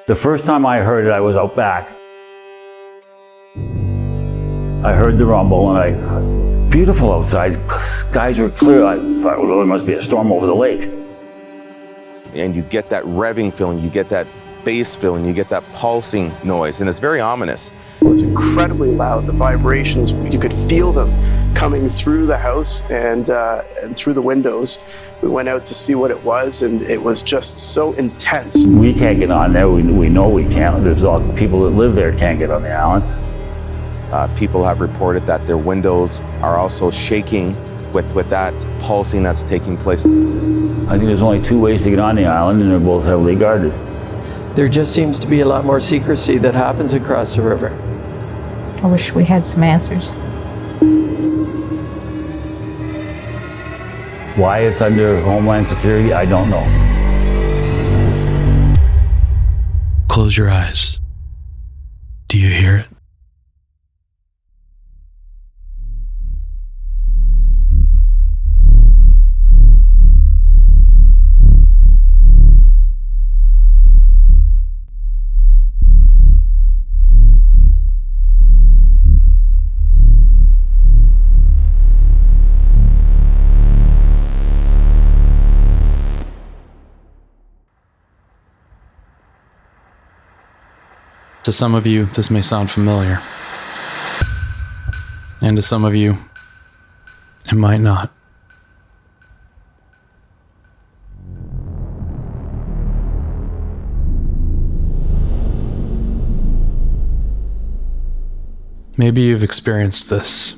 The first time I heard it, I was out back. I heard the rumble and beautiful outside, skies were clear. I thought, well, there must be a storm over the lake. And you get that revving feeling, you get that bass feeling, you get that pulsing noise, and it's very ominous. It was incredibly loud. The vibrations, you could feel them coming through the house and through the windows. We went out to see what it was, and it was just so intense. We can't get on there. We know we can't. There's all people that live there can't get on the island. People have reported that their windows are also shaking with that pulsing that's taking place. I think there's only 2 ways to get on the island, and they're both heavily guarded. There just seems to be a lot more secrecy that happens across the river. I wish we had some answers. Why it's under Homeland Security, I don't know. Close your eyes. Do you hear it? To some of you, this may sound familiar. And to some of you, it might not. Maybe you've experienced this.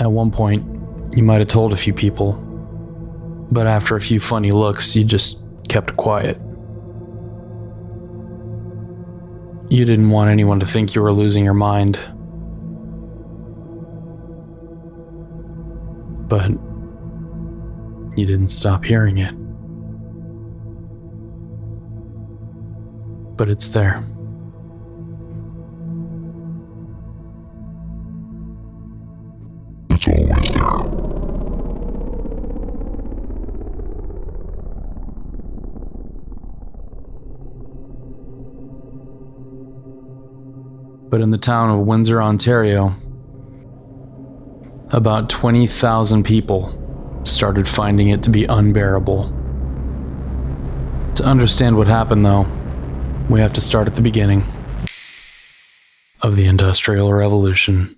At one point, you might have told a few people, but after a few funny looks, you just kept quiet. You didn't want anyone to think you were losing your mind. But you didn't stop hearing it. But it's there. It's always there. But in the town of Windsor, Ontario, about 20,000 people started finding it to be unbearable. To understand what happened, though, we have to start at the beginning of the Industrial Revolution.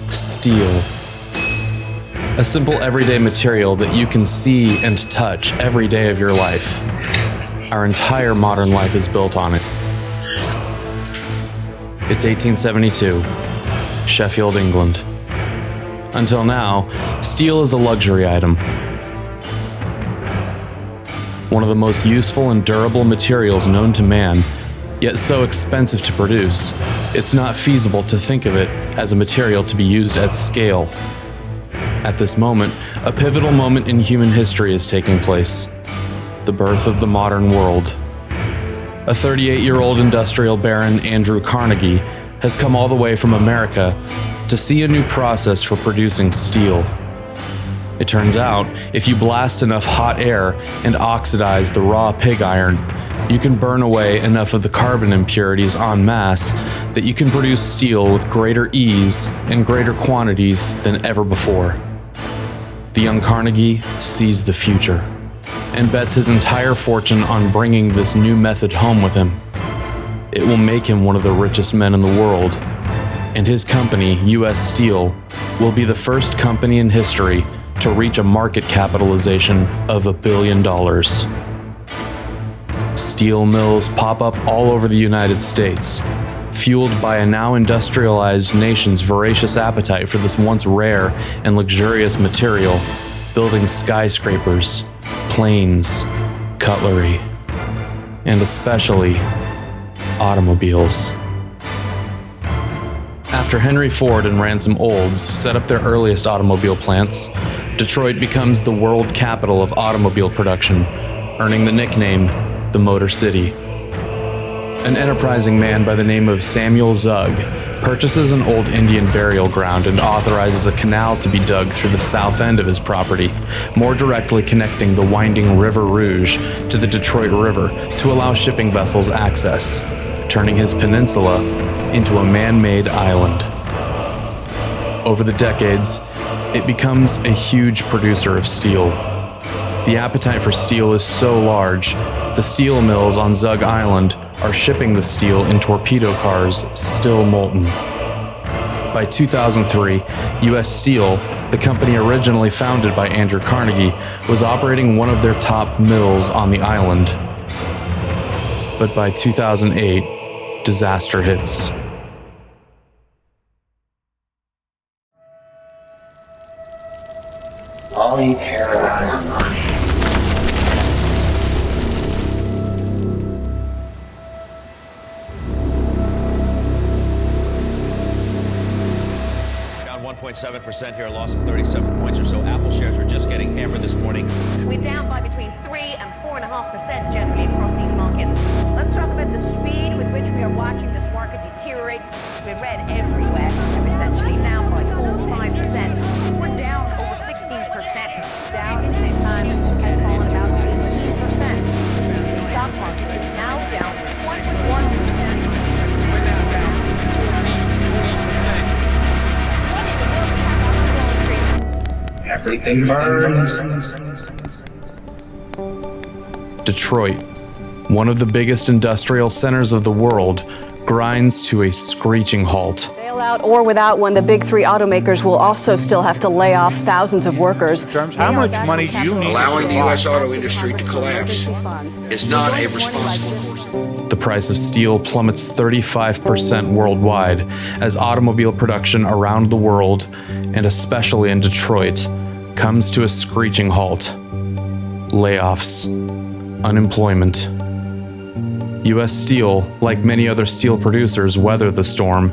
Steel. A simple everyday material that you can see and touch every day of your life. Our entire modern life is built on it. It's 1872, Sheffield, England. Until now, steel is a luxury item. One of the most useful and durable materials known to man, yet so expensive to produce, it's not feasible to think of it as a material to be used at scale. At this moment, a pivotal moment in human history is taking place: the birth of the modern world. A 38-year-old industrial baron, Andrew Carnegie, has come all the way from America to see a new process for producing steel. It turns out, if you blast enough hot air and oxidize the raw pig iron, you can burn away enough of the carbon impurities en masse that you can produce steel with greater ease and greater quantities than ever before. The young Carnegie sees the future and bets his entire fortune on bringing this new method home with him. It will make him one of the richest men in the world, and his company, US Steel, will be the first company in history to reach a market capitalization of $1 billion. Steel mills pop up all over the United States. fueled by a now industrialized nation's voracious appetite for this once rare and luxurious material, building skyscrapers, planes, cutlery, and especially automobiles. After Henry Ford and Ransom Olds set up their earliest automobile plants, Detroit becomes the world capital of automobile production, earning the nickname the Motor City. An enterprising man by the name of Samuel Zug purchases an old Indian burial ground and authorizes a canal to be dug through the south end of his property, more directly connecting the winding River Rouge to the Detroit River to allow shipping vessels access, turning his peninsula into a man-made island. Over the decades, it becomes a huge producer of steel. The appetite for steel is so large, the steel mills on Zug Island are shipping the steel in torpedo cars still molten. By 2003, U.S. Steel, the company originally founded by Andrew Carnegie, was operating one of their top mills on the island. But by 2008, disaster hits. All you care about is money. Down 1.7% here, a loss of 37 points or so. Apple shares are just getting hammered this morning. We're down by between 3 and 4.5% generally across these markets. Let's talk about the speed with which we are watching this market deteriorate. We're red everywhere. We're essentially down by 4 or 5%. We're down over 16%. Down at the same time has fallen about 60%. The stock market is now down 21%. We're now down 14%. Everything burns. Detroit, one of the biggest industrial centers of the world, grinds to a screeching halt. Bailout or without one, the big three automakers will also still have to lay off thousands of workers. How much money do you need? Allowing the U.S. auto industry to collapse is not a responsible course. The price of steel plummets 35% worldwide as automobile production around the world, and especially in Detroit, comes to a screeching halt. Layoffs, unemployment. U.S. Steel, like many other steel producers, weather the storm.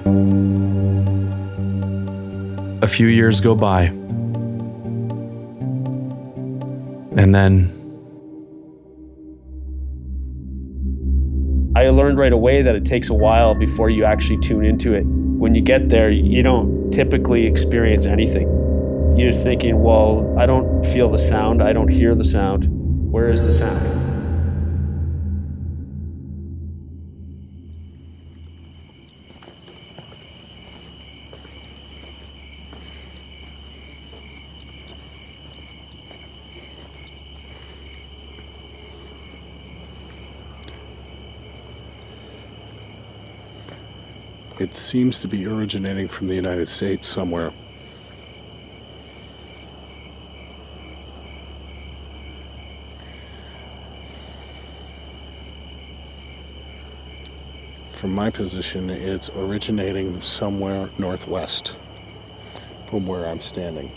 A few years go by. And then I learned right away that it takes a while before you actually tune into it. When you get there, you don't typically experience anything. You're thinking, well, I don't feel the sound, I don't hear the sound. Where is the sound? It seems to be originating from the United States somewhere. From my position, it's originating somewhere northwest from where I'm standing,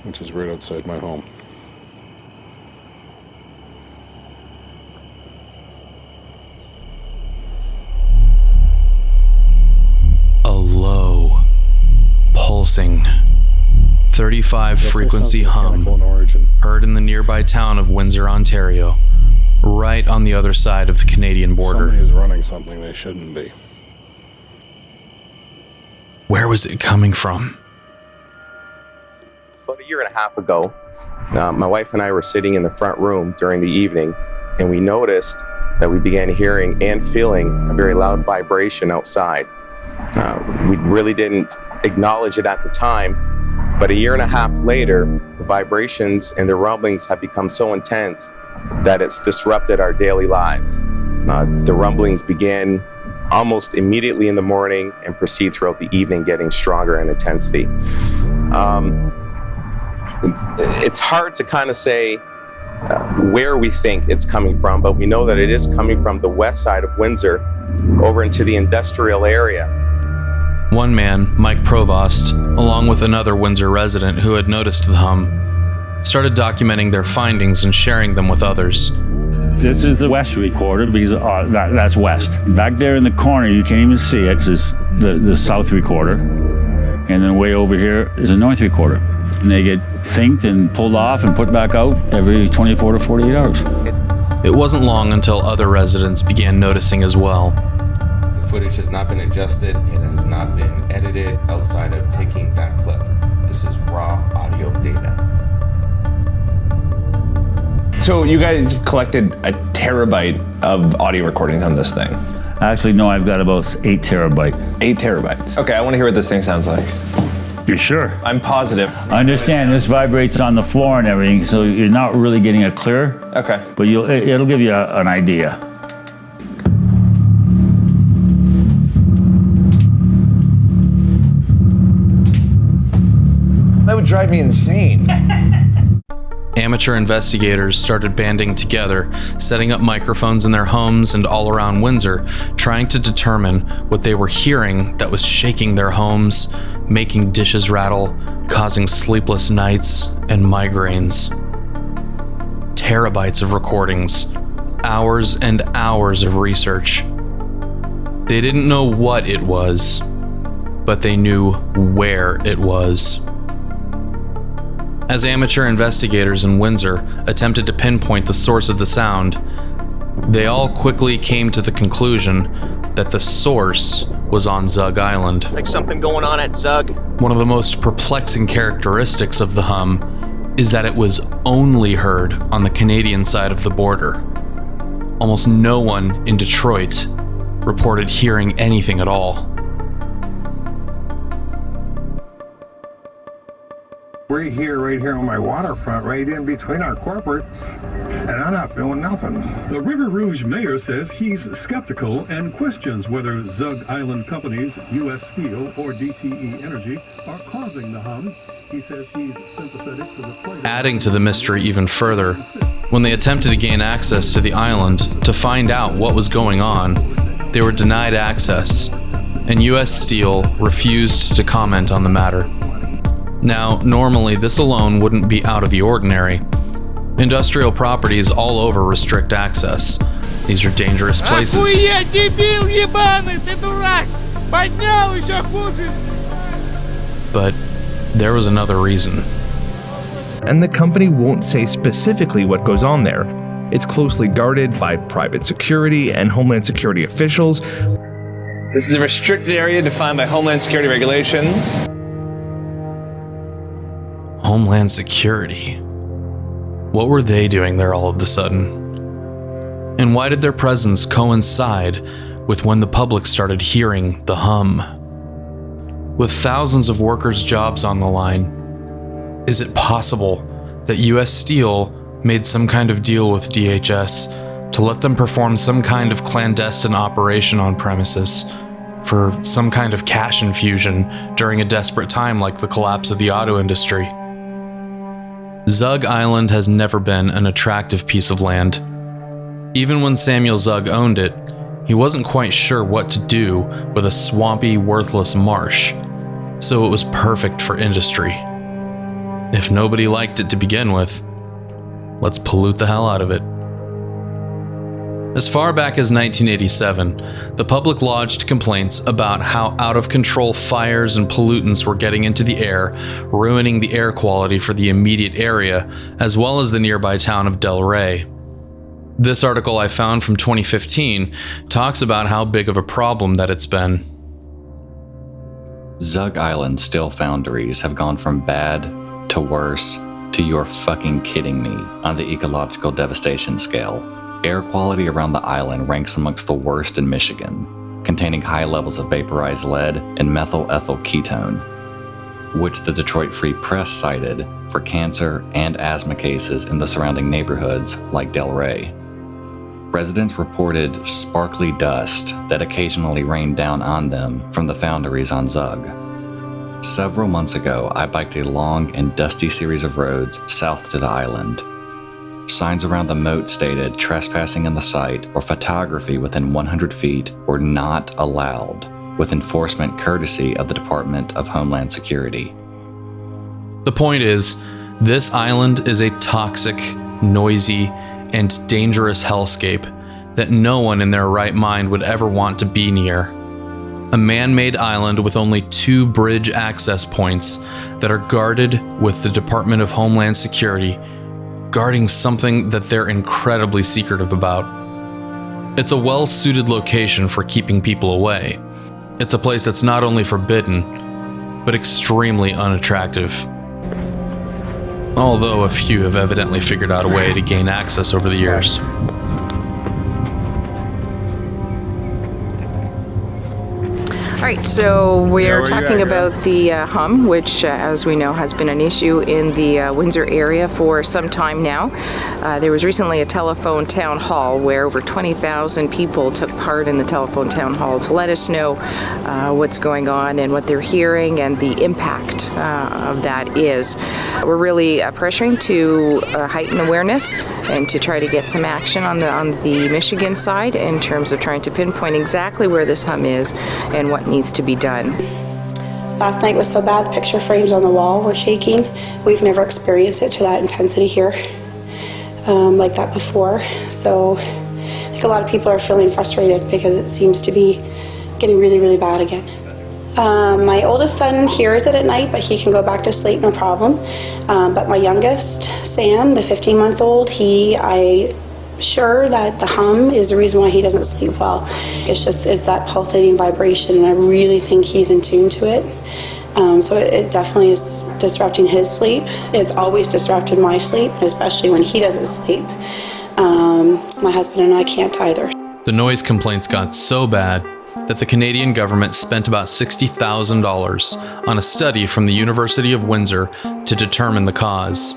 which is right outside my home. Pulsing 35 frequency hum heard in the nearby town of Windsor, Ontario, right on the other side of the Canadian border. Somebody is running something they shouldn't be. Where was it coming from? About a year and a half ago, my wife and I were sitting in the front room during the evening, and we noticed that we began hearing and feeling a very loud vibration outside. We really didn't acknowledge it at the time, but a year and a half later, the vibrations and the rumblings have become so intense that it's disrupted our daily lives. The rumblings begin almost immediately in the morning and proceed throughout the evening, getting stronger in intensity. It's hard to kind of say where we think it's coming from, but we know that it is coming from the west side of Windsor over into the industrial area. One man, Mike Provost, along with another Windsor resident who had noticed the hum, started documenting their findings and sharing them with others. This is the west recorder because that's west. Back there in the corner, you can't even see it, is the south recorder. And then way over here is a north recorder. And they get synced and pulled off and put back out every 24 to 48 hours. It wasn't long until other residents began noticing as well. The footage has not been adjusted. It has not been edited outside of taking that clip. This is raw audio data. So you guys collected a terabyte of audio recordings on this thing? Actually, no, I've got about 8 terabytes. 8 terabytes. Okay, I want to hear what this thing sounds like. You're sure? I'm positive. I understand this vibrates on the floor and everything, so you're not really getting a clear. Okay. But it'll give you an idea. That would drive me insane. Amateur investigators started banding together, setting up microphones in their homes and all around Windsor, trying to determine what they were hearing that was shaking their homes, making dishes rattle, causing sleepless nights and migraines. Terabytes of recordings, hours and hours of research. They didn't know what it was, but they knew where it was. As amateur investigators in Windsor attempted to pinpoint the source of the sound, they all quickly came to the conclusion that the source was on Zug Island. It's like something going on at Zug. One of the most perplexing characteristics of the hum is that it was only heard on the Canadian side of the border. Almost no one in Detroit reported hearing anything at all. Right here on my waterfront, right in between our corporates, and I'm not feeling nothing. The River Rouge mayor says he's skeptical and questions whether Zug Island companies, U.S. Steel or DTE Energy, are causing the hum. He says he's sympathetic to the plight. Adding to the mystery even further, when they attempted to gain access to the island to find out what was going on, they were denied access, and U.S. Steel refused to comment on the matter. Now, normally this alone wouldn't be out of the ordinary. Industrial properties all over restrict access. These are dangerous places. But there was another reason. And the company won't say specifically what goes on there. It's closely guarded by private security and Homeland Security officials. This is a restricted area defined by Homeland Security regulations. Homeland Security. What were they doing there all of a sudden? And why did their presence coincide with when the public started hearing the hum? With thousands of workers' jobs on the line, is it possible that U.S. Steel made some kind of deal with DHS to let them perform some kind of clandestine operation on premises for some kind of cash infusion during a desperate time like the collapse of the auto industry? Zug Island has never been an attractive piece of land. Even when Samuel Zug owned it, he wasn't quite sure what to do with a swampy, worthless marsh, so it was perfect for industry. If nobody liked it to begin with, let's pollute the hell out of it. As far back as 1987, the public lodged complaints about how out-of-control fires and pollutants were getting into the air, ruining the air quality for the immediate area, as well as the nearby town of Delray. This article I found from 2015 talks about how big of a problem that it's been. Zug Island steel foundries have gone from bad to worse to you're fucking kidding me on the ecological devastation scale. Air quality around the island ranks amongst the worst in Michigan, containing high levels of vaporized lead and methyl ethyl ketone, which the Detroit Free Press cited for cancer and asthma cases in the surrounding neighborhoods like Delray. Residents reported sparkly dust that occasionally rained down on them from the foundries on Zug. Several months ago, I biked a long and dusty series of roads south to the island. signs around the moat stated trespassing in the site or photography within 100 feet were not allowed, with enforcement courtesy of the Department of Homeland Security. The point is, this island is a toxic, noisy, and dangerous hellscape that no one in their right mind would ever want to be near. A man-made island with only 2 bridge access points that are guarded with the Department of Homeland Security, guarding something that they're incredibly secretive about. It's a well-suited location for keeping people away. It's a place that's not only forbidden, but extremely unattractive. Although a few have evidently figured out a way to gain access over the years. All right, so we're talking about the hum, which, as we know, has been an issue in the Windsor area for some time now. There was recently a telephone town hall where over 20,000 people took part in the telephone town hall to let us know what's going on and what they're hearing and the impact of that is. We're really pressuring to heighten awareness and to try to get some action on the Michigan side in terms of trying to pinpoint exactly where this hum is and what needs to be done. Last night was so bad, the picture frames on the wall were shaking. We've never experienced it to that intensity here like that before. So I think a lot of people are feeling frustrated because it seems to be getting really, really bad again. My oldest son hears it at night, but he can go back to sleep, no problem. But my youngest, Sam, the 15-month-old, I'm sure that the hum is the reason why he doesn't sleep well. It's that pulsating vibration, and I really think he's in tune to it. So it definitely is disrupting his sleep. It's always disrupted my sleep, especially when he doesn't sleep. My husband and I can't either. The noise complaints got so bad that the Canadian government spent about $60,000 on a study from the University of Windsor to determine the cause.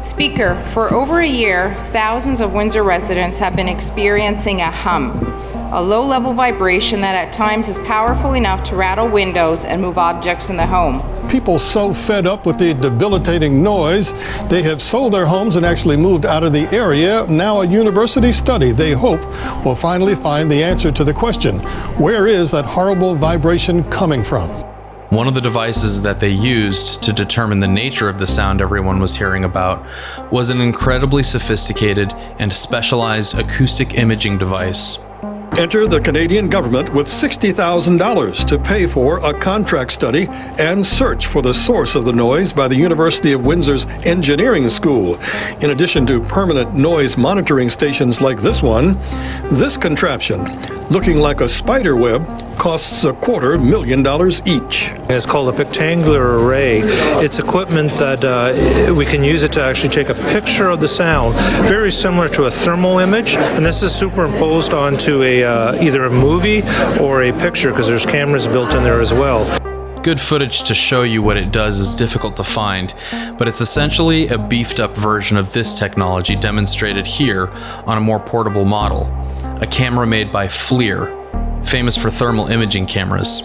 Speaker, for over a year, thousands of Windsor residents have been experiencing a hum, a low-level vibration that at times is powerful enough to rattle windows and move objects in the home. People so fed up with the debilitating noise, they have sold their homes and actually moved out of the area. Now a university study, they hope, will finally find the answer to the question, where is that horrible vibration coming from? One of the devices that they used to determine the nature of the sound everyone was hearing about was an incredibly sophisticated and specialized acoustic imaging device. Enter the Canadian government with $60,000 to pay for a contract study and search for the source of the noise by the University of Windsor's Engineering School. In addition to permanent noise monitoring stations like this one, this contraption, looking like a spider web, costs $250,000 each. It's called a pictangular array. It's equipment that we can use it to actually take a picture of the sound, very similar to a thermal image, and this is superimposed onto either a movie or a picture because there's cameras built in there as well. Good footage to show you what it does is difficult to find, but it's essentially a beefed up version of this technology demonstrated here on a more portable model, a camera made by FLIR, famous for thermal imaging cameras.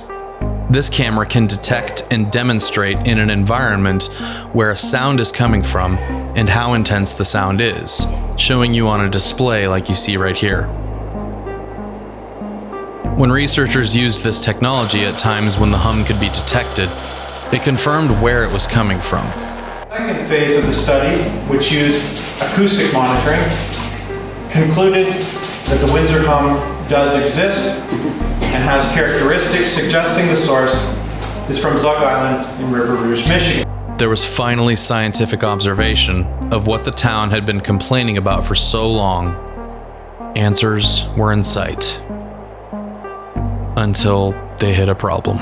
This camera can detect and demonstrate in an environment where a sound is coming from and how intense the sound is, showing you on a display like you see right here. When researchers used this technology at times when the hum could be detected, it confirmed where it was coming from. The second phase of the study, which used acoustic monitoring, concluded that the Windsor hum does exist and has characteristics suggesting the source is from Zug Island in River Rouge, Michigan. There was finally scientific observation of what the town had been complaining about for so long. Answers were in sight. Until they hit a problem.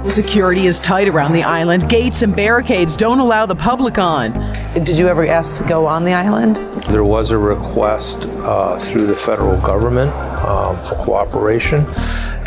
Security is tight around the island. Gates and barricades don't allow the public on. Did you ever ask to go on the island? There was a request through the federal government for cooperation,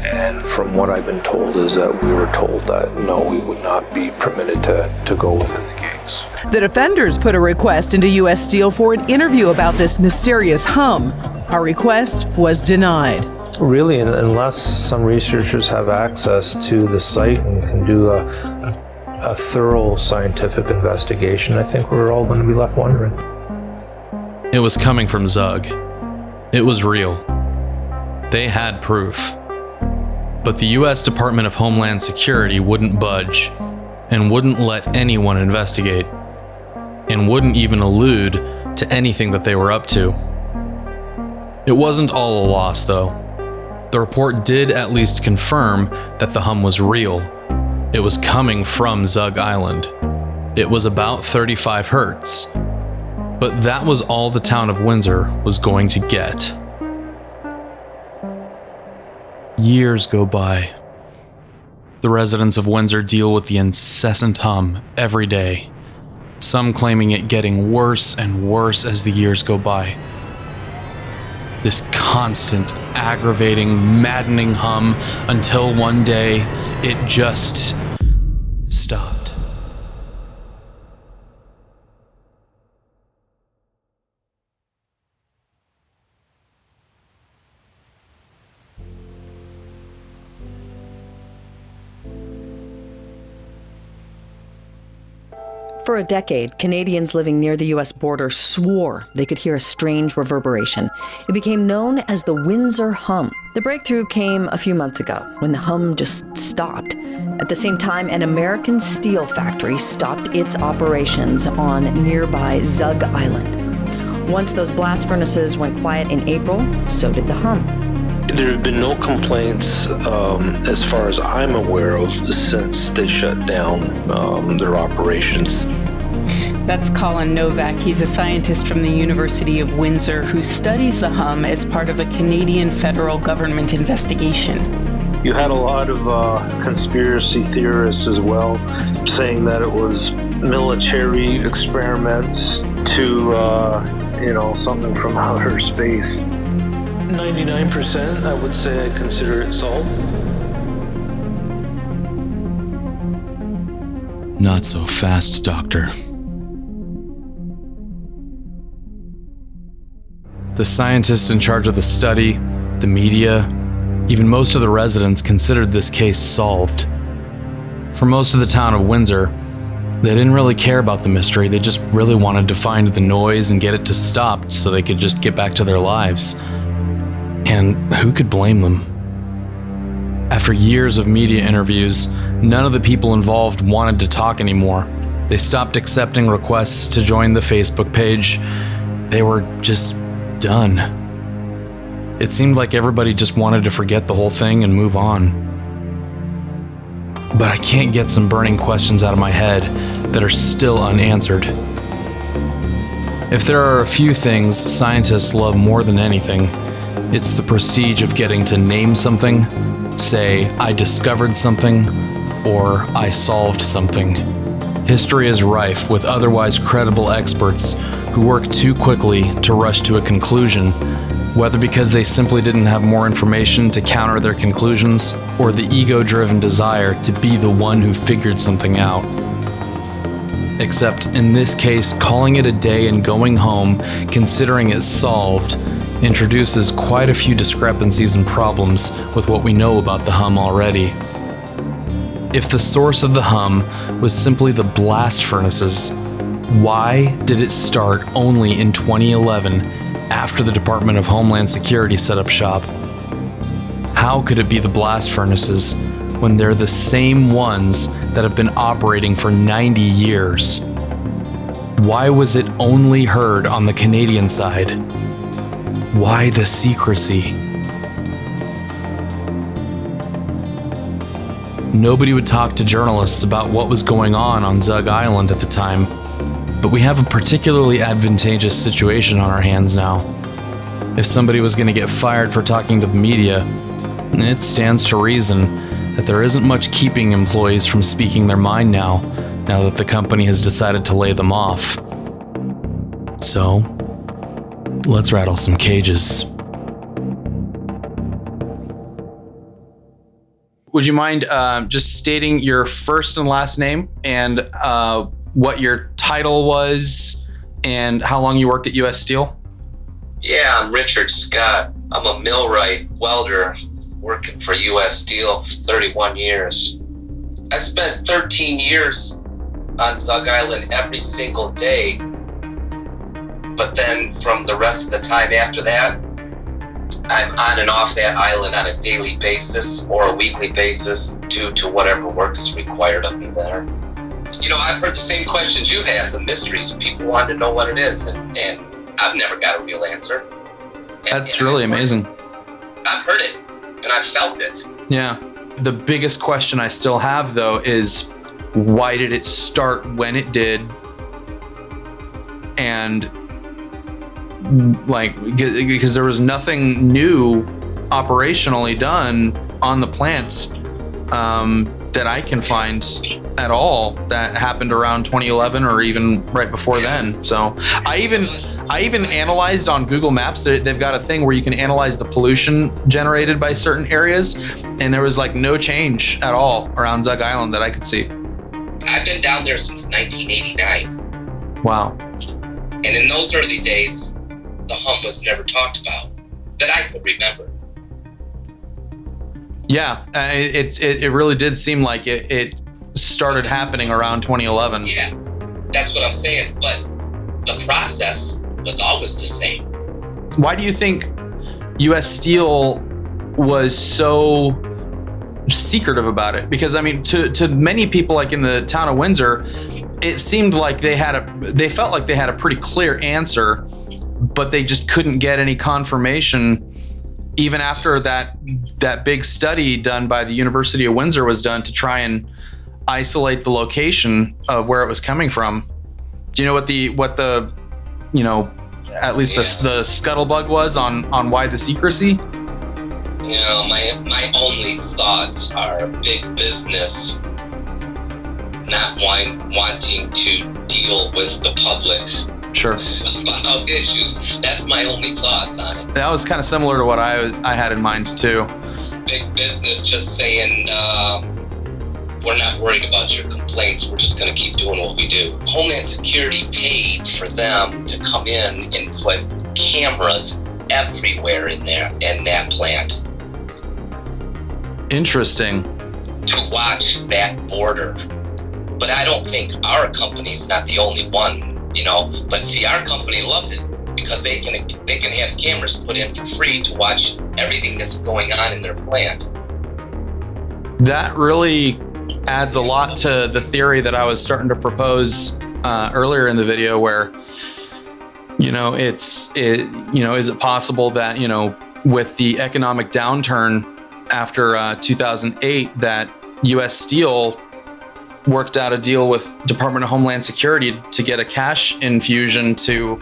and from what I've been told is that we were told that no, we would not be permitted to go within the gates. The defenders put a request into U.S. Steel for an interview about this mysterious hum. Our request was denied. Really, unless some researchers have access to the site and can do a thorough scientific investigation, I think we're all going to be left wondering. It was coming from Zug. It was real. They had proof. But the US Department of Homeland Security wouldn't budge and wouldn't let anyone investigate and wouldn't even allude to anything that they were up to. It wasn't all a loss, though. The report did at least confirm that the hum was real. It was coming from Zug Island. It was about 35 hertz. But that was all the town of Windsor was going to get. Years go by. The residents of Windsor deal with the incessant hum every day, some claiming it getting worse and worse as the years go by. This constant, aggravating, maddening hum until one day it just stopped. For a decade, Canadians living near the U.S. border swore they could hear a strange reverberation. It became known as the Windsor Hum. The breakthrough came a few months ago when the hum just stopped. At the same time, an American steel factory stopped its operations on nearby Zug Island. Once those blast furnaces went quiet in April, so did the hum. There have been no complaints, as far as I'm aware of, since they shut down their operations. That's Colin Novak. He's a scientist from the University of Windsor who studies the hum as part of a Canadian federal government investigation. You had a lot of conspiracy theorists as well, saying that it was military experiments to, something from outer space. 99%, I would say I consider it solved. Not so fast, Doctor. The scientists in charge of the study, the media, even most of the residents considered this case solved. For most of the town of Windsor, they didn't really care about the mystery. They just really wanted to find the noise and get it to stop so they could just get back to their lives. And who could blame them? After years of media interviews, none of the people involved wanted to talk anymore. They stopped accepting requests to join the Facebook page. They were just done. It seemed like everybody just wanted to forget the whole thing and move on. But I can't get some burning questions out of my head that are still unanswered. If there are a few things scientists love more than anything, it's the prestige of getting to name something, say, I discovered something, or I solved something. History is rife with otherwise credible experts who work too quickly to rush to a conclusion, whether because they simply didn't have more information to counter their conclusions, or the ego-driven desire to be the one who figured something out. Except in this case, calling it a day and going home, considering it solved, introduces quite a few discrepancies and problems with what we know about the hum already. If the source of the hum was simply the blast furnaces, why did it start only in 2011 after the Department of Homeland Security set up shop? How could it be the blast furnaces when they're the same ones that have been operating for 90 years? Why was it only heard on the Canadian side? Why the secrecy? Nobody would talk to journalists about what was going on Zug Island at the time, but we have a particularly advantageous situation on our hands now. If somebody was going to get fired for talking to the media, it stands to reason that there isn't much keeping employees from speaking their mind now that the company has decided to lay them off. So, let's rattle some cages. Would you mind just stating your first and last name and what your title was and how long you worked at U.S. Steel? Yeah, I'm Richard Scott. I'm a millwright welder working for U.S. Steel for 31 years. I spent 13 years on Zug Island every single day But then from the rest of the time after that, I'm on and off that island on a daily basis or a weekly basis due to whatever work is required of me there. You know, I've heard the same questions you've had, the mysteries. People want to know what it is, and I've never got a real answer. That's really amazing. I've heard it, and I've felt it. Yeah. The biggest question I still have, though, is why did it start when it did? And like, because there was nothing new operationally done on the plants that I can find at all that happened around 2011 or even right before then. So I even analyzed on Google Maps. They've got a thing where you can analyze the pollution generated by certain areas, and there was like no change at all around Zug Island that I could see. I've been down there since 1989. Wow. And in those early days, the hum was never talked about that I could remember. Yeah, it really did seem like it started happening around 2011. Yeah, that's what I'm saying. But the process was always the same. Why do you think U.S. Steel was so secretive about it? Because I mean, to many people, like in the town of Windsor, it seemed like they felt like they had a pretty clear answer, but they just couldn't get any confirmation. Even after that big study done by the University of Windsor was done to try and isolate the location of where it was coming from. Do you know what the at least the scuttlebutt was on why the secrecy? You know, my only thoughts are big business not wanting to deal with the public. Sure. About issues. That's my only thoughts on it. That was kind of similar to what I had in mind too. Big business just saying, we're not worried about your complaints. We're just going to keep doing what we do. Homeland Security paid for them to come in and put cameras everywhere in that plant. Interesting. To watch that border. But I don't think our company's not the only one. You know, but see, our company loved it because they can have cameras put in for free to watch everything that's going on in their plant. That really adds a lot to the theory that I was starting to propose earlier in the video, where is it possible that with the economic downturn after 2008 that U.S. Steel worked out a deal with Department of Homeland Security to get a cash infusion to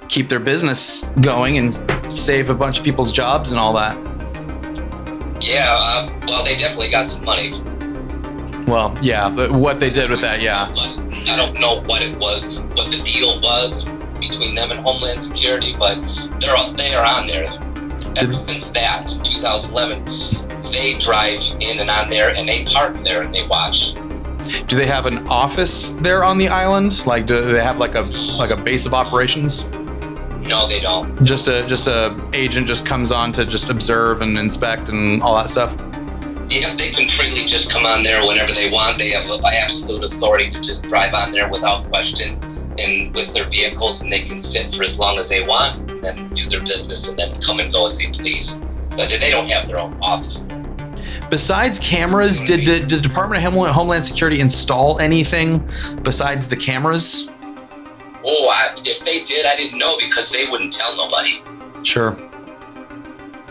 keep their business going and save a bunch of people's jobs and all that? Yeah, well, they definitely got some money. Well, yeah, but what they did with that, yeah. I don't know what it was, what the deal was between them and Homeland Security, but they are on there. Ever since that, 2011, they drive in and on there, and they park there and they watch. Do they have an office there on the island? Like, do they have like a base of operations? No, they don't. Just a agent just comes on to just observe and inspect and all that stuff? Yeah, they can freely just come on there whenever they want. They have absolute authority to just drive on there without question and with their vehicles, and they can sit for as long as they want and then do their business and then come and go as they please. But they don't have their own office there. Besides cameras, did the Department of Homeland Security install anything besides the cameras? Oh, if they did, I didn't know because they wouldn't tell nobody. Sure.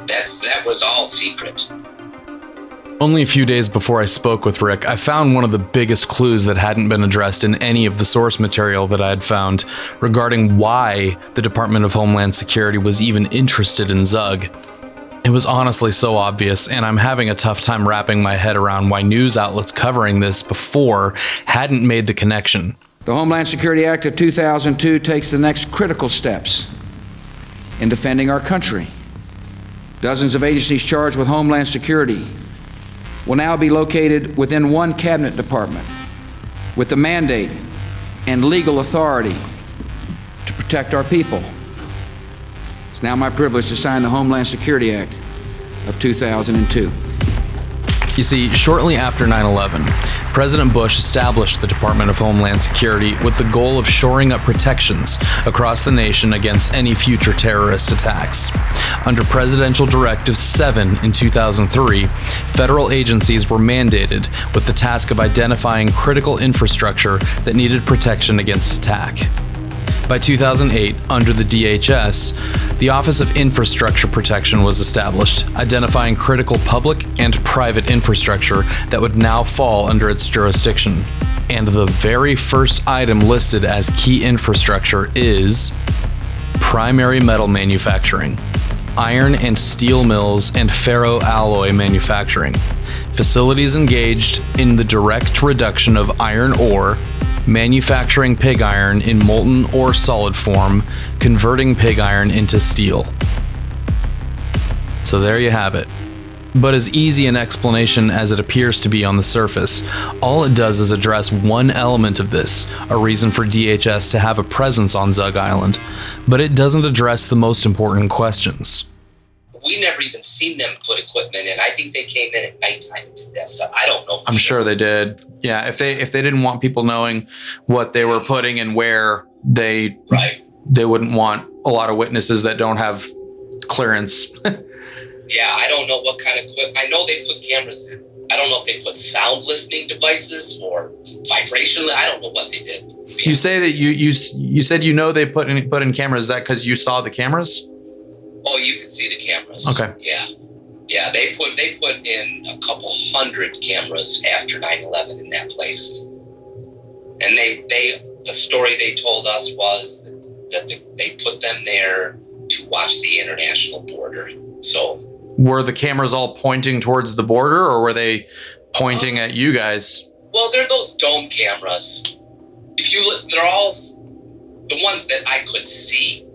That was all secret. Only a few days before I spoke with Rick, I found one of the biggest clues that hadn't been addressed in any of the source material that I had found regarding why the Department of Homeland Security was even interested in Zug. It was honestly so obvious, and I'm having a tough time wrapping my head around why news outlets covering this before hadn't made the connection. The Homeland Security Act of 2002 takes the next critical steps in defending our country. Dozens of agencies charged with Homeland Security will now be located within one cabinet department with the mandate and legal authority to protect our people. It's now my privilege to sign the Homeland Security Act of 2002. You see, shortly after 9/11, President Bush established the Department of Homeland Security with the goal of shoring up protections across the nation against any future terrorist attacks. Under Presidential Directive 7 in 2003, federal agencies were mandated with the task of identifying critical infrastructure that needed protection against attack. By 2008, under the DHS, the Office of Infrastructure Protection was established, identifying critical public and private infrastructure that would now fall under its jurisdiction. And the very first item listed as key infrastructure is primary metal manufacturing, iron and steel mills, and ferroalloy manufacturing. Facilities engaged in the direct reduction of iron ore, manufacturing pig iron in molten or solid form, converting pig iron into steel. So there you have it. But as easy an explanation as it appears to be on the surface, all it does is address one element of this, a reason for DHS to have a presence on Zug Island, but it doesn't address the most important questions. We never even seen them put equipment in. I think they came in at nighttime and did that stuff. I don't know. I'm sure they did. Yeah, if they didn't want people knowing what they were putting and where, they wouldn't want a lot of witnesses that don't have clearance. Yeah, I don't know what kind of equipment. I know they put cameras in. I don't know if they put sound listening devices or vibration. I don't know what they did. You say that you said they put in cameras. Is that because you saw the cameras? Oh, you can see the cameras. Okay. Yeah. They put in a couple hundred cameras after 9/11 in that place, and the story they told us was that they put them there to watch the international border. So were the cameras all pointing towards the border, or were they pointing at you guys? Well, they're those dome cameras. If you look, they're all the ones that I could see.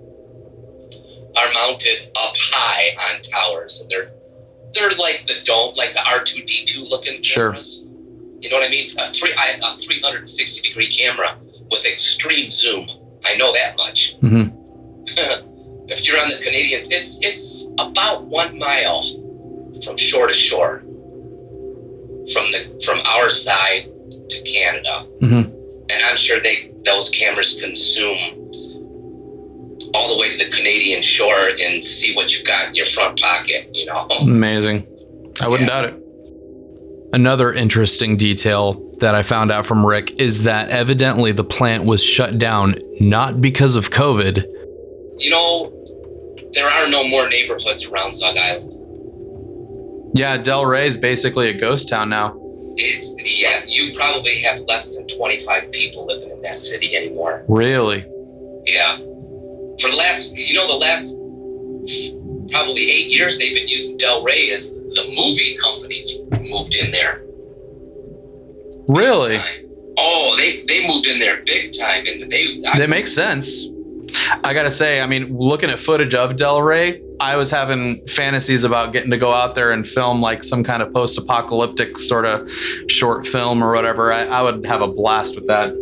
Are mounted up high on towers, and they're like the dome, like the R2D2 looking cameras. You know what I mean? A 360 degree camera with extreme zoom. I know that much. Mm-hmm. If you're on the Canadians, it's about 1 mile from shore to shore, from our side to Canada. Mm-hmm. And I'm sure those cameras can zoom all the way to the Canadian shore and see what you've got in your front pocket, you know. Amazing. I wouldn't doubt it. Another interesting detail that I found out from Rick is that evidently the plant was shut down not because of COVID. You know, there are no more neighborhoods around Zug Island. Yeah, Del Rey is basically a ghost town now. You probably have less than 25 people living in that city anymore. Really? Yeah. For the last probably 8 years, they've been using Del Rey as the movie companies moved in there. Really? Oh, they moved in there big time, and that makes sense. I gotta say, I mean, looking at footage of Del Rey, I was having fantasies about getting to go out there and film like some kind of post-apocalyptic sort of short film or whatever. I would have a blast with that.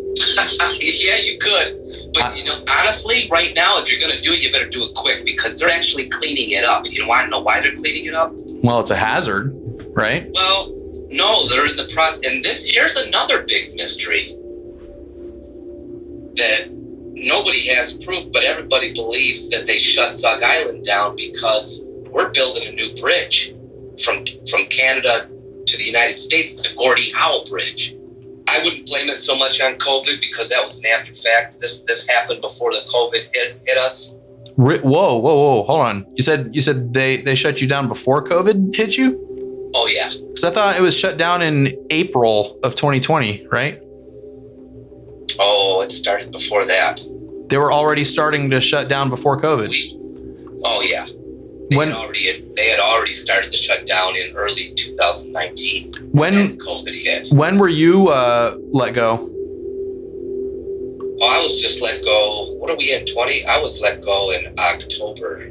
Yeah, you could. But, honestly, right now, if you're going to do it, you better do it quick because they're actually cleaning it up. You want to know why they're cleaning it up? Well, it's a hazard, right? Well, no, they're in the process. And here's another big mystery that nobody has proof, but everybody believes that they shut Zug Island down because we're building a new bridge from Canada to the United States, the Gordie Howe Bridge. I wouldn't blame it so much on COVID because that was an after fact. This happened before the COVID hit us. Whoa! Hold on. You said they shut you down before COVID hit you? Oh yeah. Because I thought it was shut down in April of 2020, right? Oh, it started before that. They were already starting to shut down before COVID. Oh yeah. They had already started to shut down in early 2019 when COVID hit. When were you let go? Oh, I was just let go. What are we in 20? I was let go in October.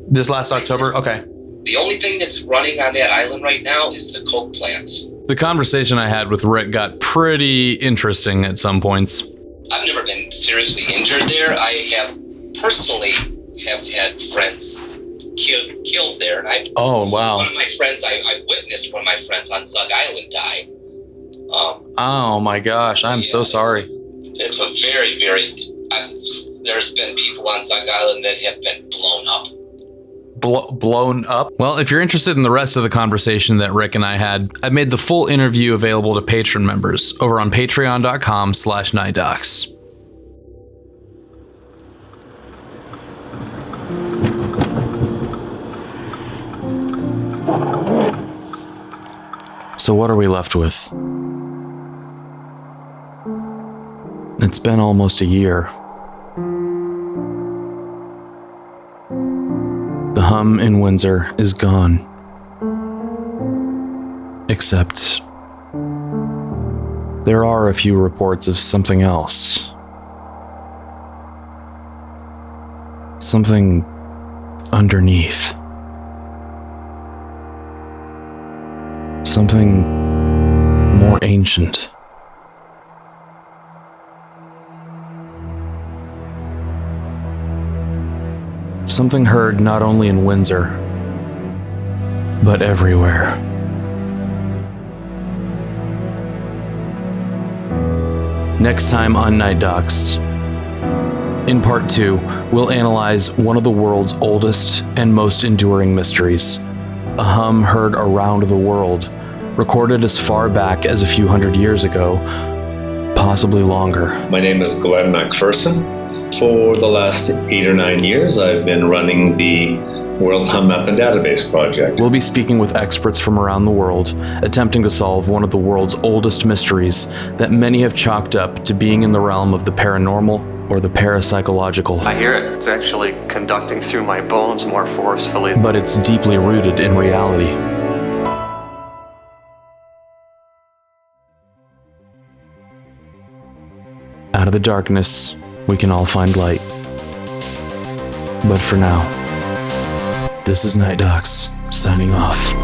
This last October? Okay. The only thing that's running on that island right now is the coke plants. The conversation I had with Rick got pretty interesting at some points. I've never been seriously injured there. I have personally had friends killed there, and oh wow! One of my friends, I witnessed one of my friends on Zug Island die. Oh my gosh, I'm so sorry. It's a very, very. There's been people on Zug Island that have been blown up. Blown up? Well, if you're interested in the rest of the conversation that Rick and I had, I've made the full interview available to patron members over on patreon.com/NightDocs. So what are we left with? It's been almost a year. The hum in Windsor is gone. Except there are a few reports of something else. Something underneath. Something more ancient. Something heard not only in Windsor, but everywhere. Next time on NightDocs. In part 2, we'll analyze one of the world's oldest and most enduring mysteries. A hum heard around the world, recorded as far back as a few hundred years ago, possibly longer. My name is Glenn McPherson. For the last 8 or 9 years, I've been running the World Hum Map and Database project. We'll be speaking with experts from around the world, attempting to solve one of the world's oldest mysteries that many have chalked up to being in the realm of the paranormal or the parapsychological. I hear it. It's actually conducting through my bones more forcefully. But it's deeply rooted in reality. Out of the darkness, we can all find light. But for now, this is NightDocs, signing off.